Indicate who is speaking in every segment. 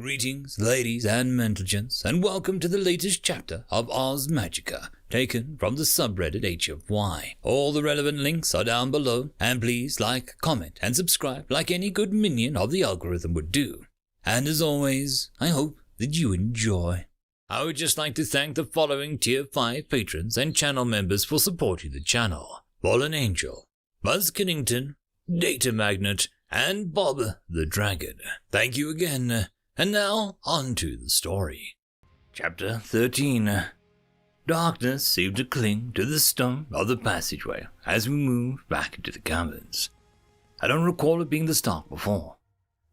Speaker 1: Greetings, ladies and gents, and welcome to the latest chapter of Ars Magica, taken from the subreddit HFY. All the relevant links are down below, and please like, comment, and subscribe like any good minion of the algorithm would do. And as always, I hope that you enjoy. I would just like to thank the following Tier 5 patrons and channel members for supporting the channel: Fallen Angel, Buzz Kennington, Data Magnet, and Bob the Dragon. Thank you again. And now, on to the story. Chapter 13. Darkness seemed to cling to the stone of the passageway as we moved back into the caverns. I don't recall it being the start before,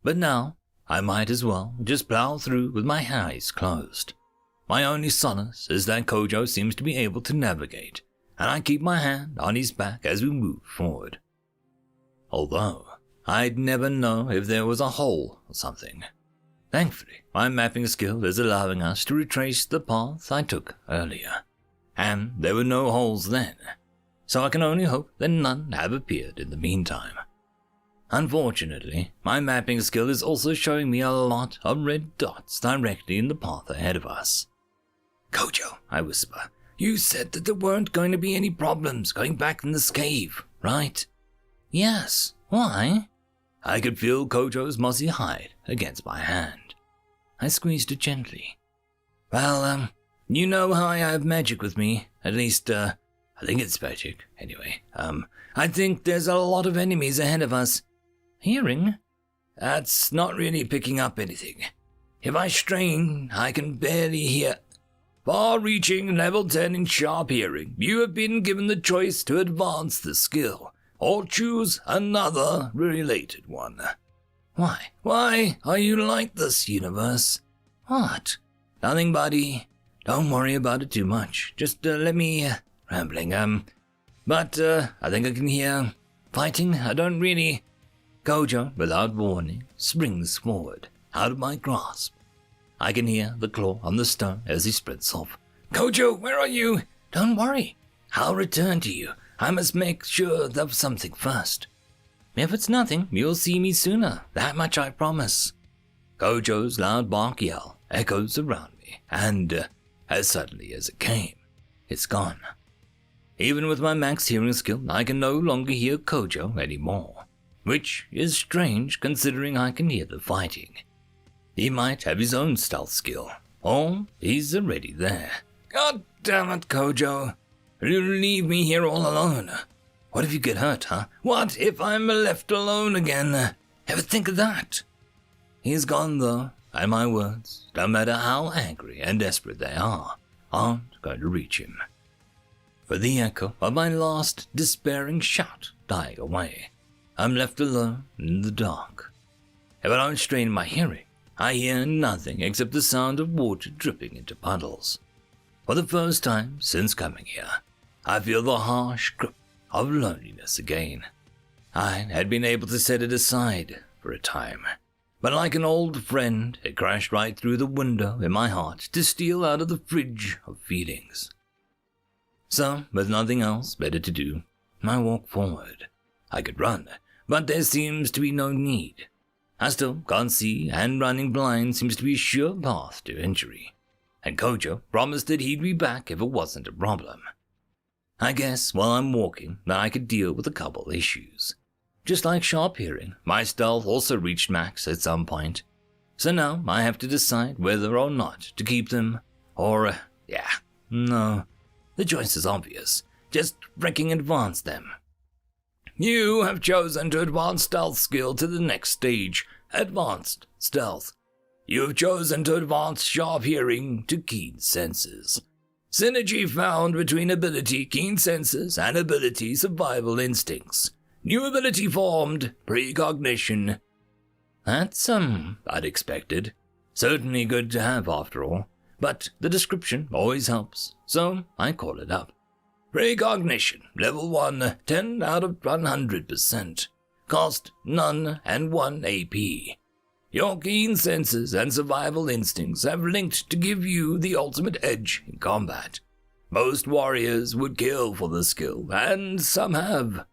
Speaker 1: but now I might as well just plow through with my eyes closed. My only solace is that Kojo seems to be able to navigate, and I keep my hand on his back as we move forward. Although, I'd never know if there was a hole or something. Thankfully, my mapping skill is allowing us to retrace the path I took earlier, and there were no holes then, so I can only hope that none have appeared in the meantime. Unfortunately, my mapping skill is also showing me a lot of red dots directly in the path ahead of us. "Kojo," I whisper, "you said that there weren't going to be any problems going back in this cave, right?" "Yes, why?" I could feel Kojo's mossy hide against my hand. I squeezed it gently. "Well, you know how I have magic with me. At least, I think it's magic, anyway. I think there's a lot of enemies ahead of us." "Hearing?" "That's not really picking up anything. If I strain, I can barely hear." "Far-reaching level 10 in sharp hearing. You have been given the choice to advance the skill, or choose another related one." "Why? Why are you like this, universe?" "What?" "Nothing, buddy. Don't worry about it too much. Just let me... rambling, But, I think I can hear... fighting. I don't really... Kojo, without warning, springs forward, out of my grasp. I can hear the claw on the stone as he sprints off. "Kojo, where are you?" "Don't worry. I'll return to you. I must make sure of something first." "If it's nothing, you'll see me sooner. That much I promise." Kojo's loud bark yell echoes around me, and as suddenly as it came, it's gone. Even with my max hearing skill, I can no longer hear Kojo anymore, which is strange considering I can hear the fighting. He might have his own stealth skill, or he's already there. "God damn it, Kojo. You leave me here all alone. What if you get hurt, huh? What if I'm left alone again? Ever think of that?" He's gone, though, and my words, no matter how angry and desperate they are, aren't going to reach him. For the echo of my last despairing shout dying away, I'm left alone in the dark. If I don't strain my hearing, I hear nothing except the sound of water dripping into puddles. For the first time since coming here, I feel the harsh grip of loneliness again. I had been able to set it aside for a time, but like an old friend, it crashed right through the window in my heart to steal out of the fridge of feelings. So, with nothing else better to do, I walk forward. I could run, but there seems to be no need. I still can't see, and running blind seems to be a sure path to injury. And Kojo promised that he'd be back if it wasn't a problem. I guess while I'm walking that I could deal with a couple issues. Just like sharp hearing, my stealth also reached max at some point. So now I have to decide whether or not to keep them, or, no. The choice is obvious. Just freaking advance them. "You have chosen to advance stealth skill to the next stage, advanced stealth. You have chosen to advance sharp hearing to keen senses. Synergy found between ability keen senses and ability survival instincts. New ability formed, precognition." That's, unexpected. Certainly good to have after all, but the description always helps, so I call it up. Precognition, level 1, 10 out of 100%. Cost none and 1 AP. Your keen senses and survival instincts have linked to give you the ultimate edge in combat. Most warriors would kill for the skill, and some have.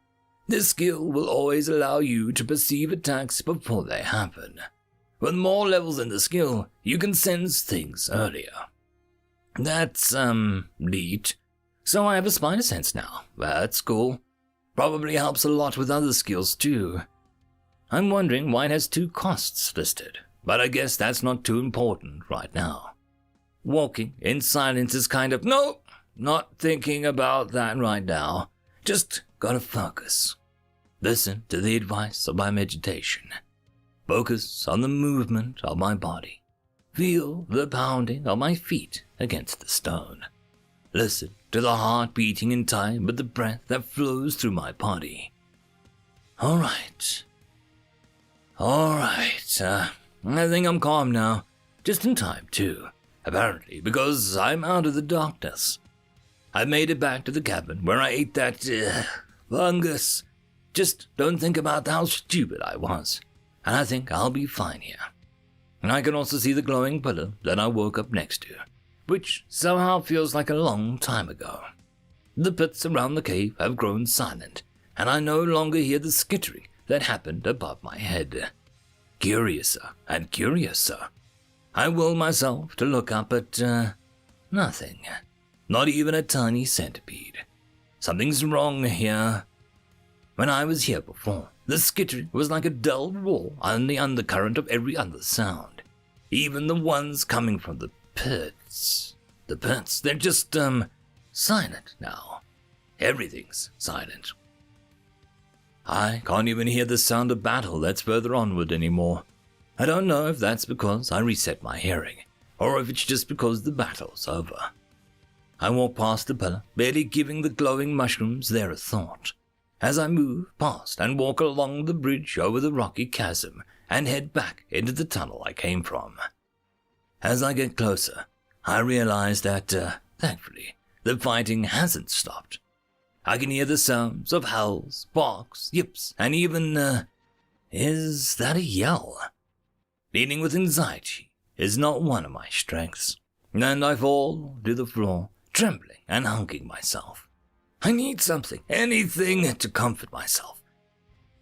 Speaker 1: This skill will always allow you to perceive attacks before they happen.
Speaker 2: With more levels in the skill, you can sense things earlier. That's, neat. So I have a spider sense now. That's cool. Probably helps a lot with other skills too. I'm wondering why it has 2 costs listed, but I guess that's not too important right now. Walking in silence is kind of, no, not thinking about that right now. Just gotta focus. Listen to the advice of my meditation. Focus on the movement of my body. Feel the pounding of my feet against the stone. Listen to the heart beating in time with the breath that flows through my body. Alright, I think I'm calm now. Just in time, too. Apparently, because I'm out of the darkness. I made it back to the cabin where I ate that, fungus. Just don't think about how stupid I was. And I think I'll be fine here. And I can also see the glowing pillar that I woke up next to, which somehow feels like a long time ago. The pits around the cave have grown silent, and I no longer hear the skittering that happened above my head. Curiouser and curiouser. I will myself to look up at, nothing. Not even a tiny centipede. Something's wrong here. When I was here before, the skittering was like a dull roar on the undercurrent of every other sound. Even the ones coming from the pits. The pits, they're just, silent now. Everything's silent. I can't even hear the sound of battle that's further onward anymore. I don't know if that's because I reset my hearing, or if it's just because the battle's over. I walk past the pillar, barely giving the glowing mushrooms there a thought, as I move past and walk along the bridge over the rocky chasm and head back into the tunnel I came from. As I get closer, I realize that, thankfully, the fighting hasn't stopped. I can hear the sounds of howls, barks, yips, and even, is that a yell? Dealing with anxiety is not one of my strengths, and I fall to the floor, trembling and hugging myself. I need something, anything to comfort myself.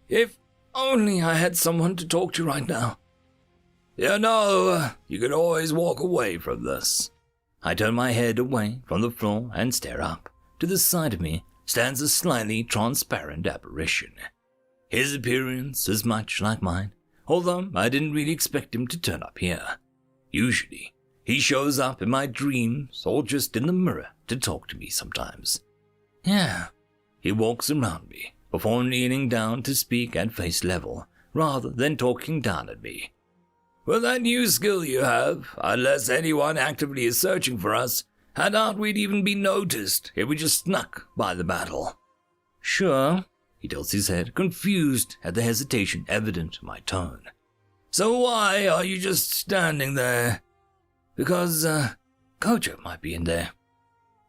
Speaker 2: If only I had someone to talk to right now. You know, you can always walk away from this. I turn my head away from the floor and stare up. To the side of me stands a slightly transparent apparition. His appearance is much like mine, although I didn't really expect him to turn up here. Usually, he shows up in my dreams or just in the mirror to talk to me sometimes. Yeah, he walks around me before kneeling down to speak at face level, rather than talking down at me. With that new skill you have, unless anyone actively is searching for us, I doubt we'd even be noticed if we just snuck by the battle. Sure, he tilts his head, confused at the hesitation evident in my tone. So why are you just standing there? Because, Kojo might be in there.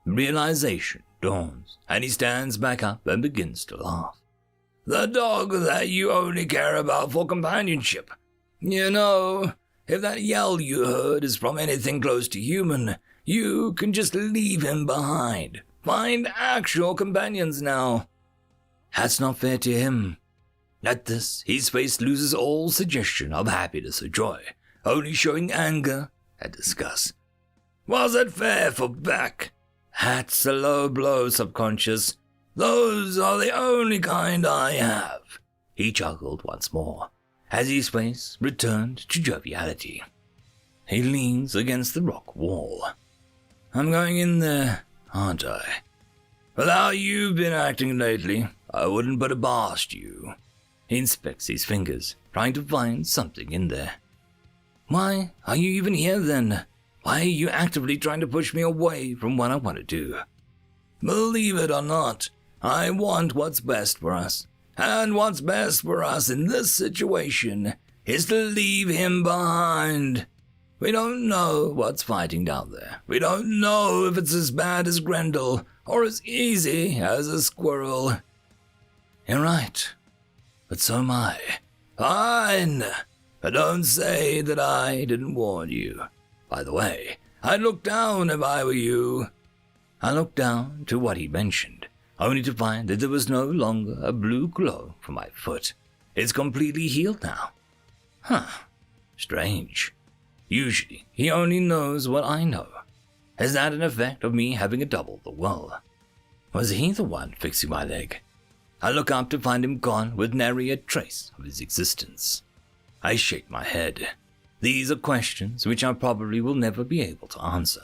Speaker 2: Realization dawns, and he stands back up and begins to laugh. The dog that you only care about for companionship. You know, if that yell you heard is from anything close to human, you can just leave him behind. Find actual companions now. That's not fair to him. At this, his face loses all suggestion of happiness or joy, only showing anger and disgust. Was it fair for Beck? That's a low blow, subconscious. Those are the only kind I have. He chuckled once more, as his face returned to joviality. He leans against the rock wall. I'm going in there, aren't I? With how you've been acting lately, I wouldn't put it past you. He inspects his fingers, trying to find something in there. Why are you even here then? Why are you actively trying to push me away from what I want to do? Believe it or not, I want what's best for us. And what's best for us in this situation is to leave him behind. We don't know what's fighting down there. We don't know if it's as bad as Grendel or as easy as a squirrel. You're right, but so am I. Fine, but don't say that I didn't warn you. By the way, I'd look down if I were you. I looked down to what he mentioned, only to find that there was no longer a blue glow from my foot. It's completely healed now. Huh. Strange. Usually, he only knows what I know. Is that an effect of me having a double the will? Was he the one fixing my leg? I look up to find him gone with nary a trace of his existence. I shake my head. These are questions which I probably will never be able to answer.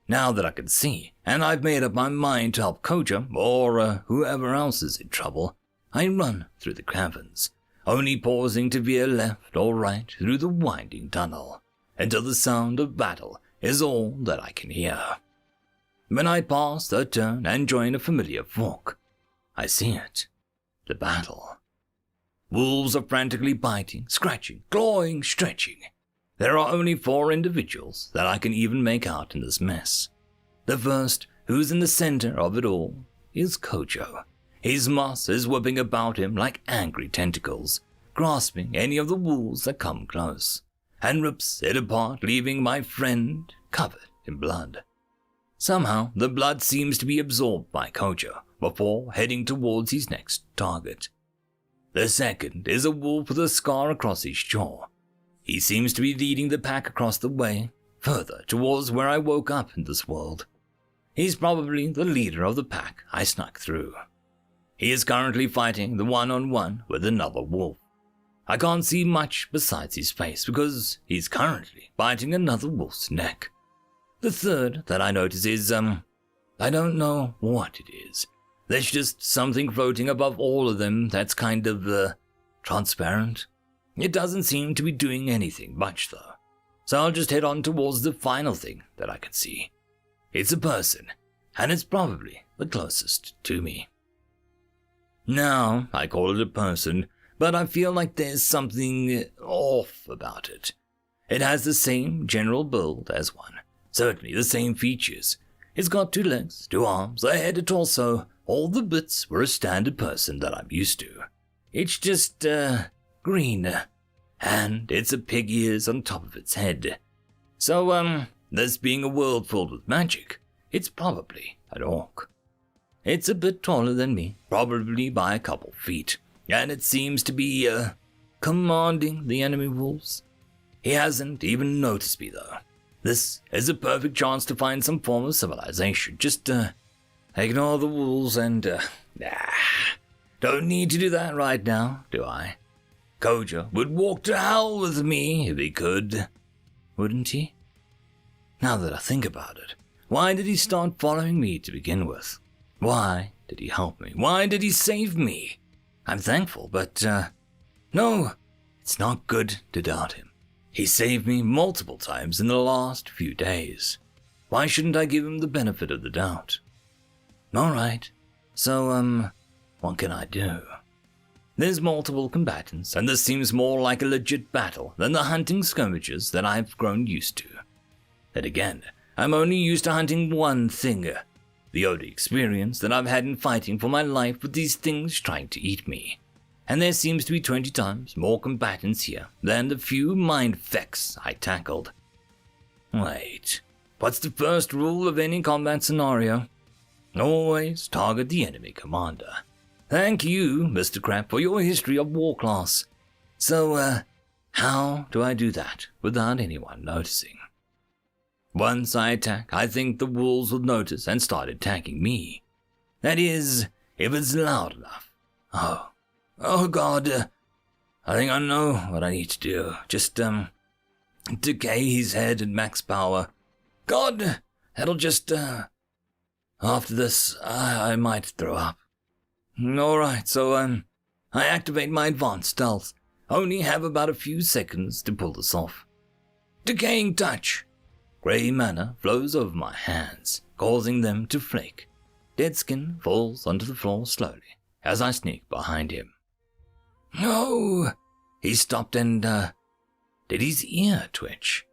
Speaker 2: Now that I can see, and I've made up my mind to help Koja or whoever else is in trouble, I run through the caverns, only pausing to veer left or right through the winding tunnel, until the sound of battle is all that I can hear. When I pass a turn and join a familiar fork, I see it. The battle. Wolves are frantically biting, scratching, clawing, stretching. There are only 4 individuals that I can even make out in this mess. The first, who's in the center of it all, is Kojo. His moss is whipping about him like angry tentacles, grasping any of the wolves that come close, and rips it apart, leaving my friend covered in blood. Somehow, the blood seems to be absorbed by Kojo before heading towards his next target. The second is a wolf with a scar across his jaw. He seems to be leading the pack across the way, further towards where I woke up in this world. He's probably the leader of the pack I snuck through. He is currently fighting the one-on-one with another wolf. I can't see much besides his face because he's currently biting another wolf's neck. The third that I notice is, I don't know what it is. There's just something floating above all of them that's kind of, transparent. It doesn't seem to be doing anything much though, so I'll just head on towards the final thing that I can see. It's a person, and it's probably the closest to me. Now, I call it a person, but I feel like there's something off about it. It has the same general build as one, certainly the same features. It's got 2 legs, 2 arms, a head, a torso, all the bits for a standard person that I'm used to. It's just, green, and it's a pig ears on top of its head. So, this being a world filled with magic, it's probably an orc. It's a bit taller than me, probably by a couple feet, and it seems to be, commanding the enemy wolves. He hasn't even noticed me though. This is a perfect chance to find some form of civilization. Just, ignore the wolves and, don't need to do that right now, do I? Koja would walk to hell with me if he could, wouldn't he? Now that I think about it, why did he start following me to begin with? Why did he help me? Why did he save me? I'm thankful, but, no, it's not good to doubt him. He saved me multiple times in the last few days. Why shouldn't I give him the benefit of the doubt? All right, so, what can I do? There's multiple combatants, and this seems more like a legit battle than the hunting skirmishes that I've grown used to. Then again, I'm only used to hunting one thing, the only experience that I've had in fighting for my life with these things trying to eat me. And there seems to be 20 times more combatants here than the few mind fecks I tackled. Wait, what's the first rule of any combat scenario? Always target the enemy commander. Thank you, Mr. Crap, for your history of war class. So, how do I do that without anyone noticing? Once I attack, I think the wolves will notice and start attacking me. That is, if it's loud enough. Oh God, I think I know what I need to do. Just, decay his head at max power. God, that'll just, after this, I might throw up. Alright, so, I activate my advanced stealth. Only have about a few seconds to pull this off. Decaying touch. Grey mana flows over my hands, causing them to flake. Dead skin falls onto the floor slowly as I sneak behind him. No! He stopped and, did his ear twitch?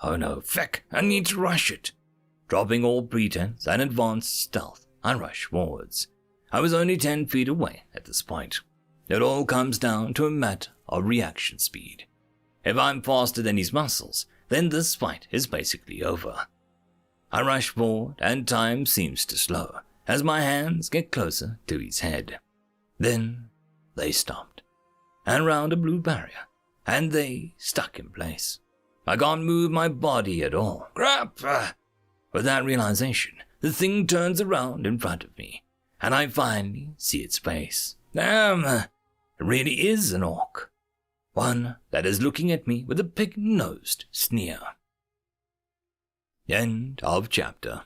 Speaker 2: Oh no, feck, I need to rush it. Dropping all pretense and advanced stealth, I rush forwards. I was only 10 feet away at this point. It all comes down to a matter of reaction speed. If I'm faster than his muscles, then this fight is basically over. I rush forward and time seems to slow as my hands get closer to his head. Then they stopped, and round a blue barrier, and they stuck in place. I can't move my body at all. Crap! With that realization, the thing turns around in front of me, and I finally see its face. Damn, it really is an orc. One that is looking at me with a pig-nosed sneer. End of chapter.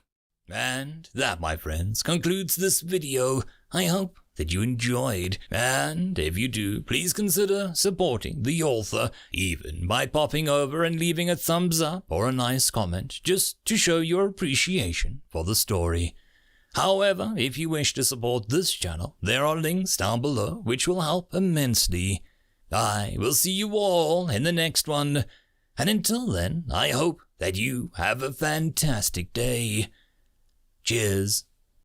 Speaker 1: And that, my friends, concludes this video. I hope that you enjoyed, and if you do, please consider supporting the author, even by popping over and leaving a thumbs up or a nice comment, just to show your appreciation for the story. However, if you wish to support this channel, there are links down below which will help immensely. I will see you all in the next one, and until then, I hope that you have a fantastic day. Cheers.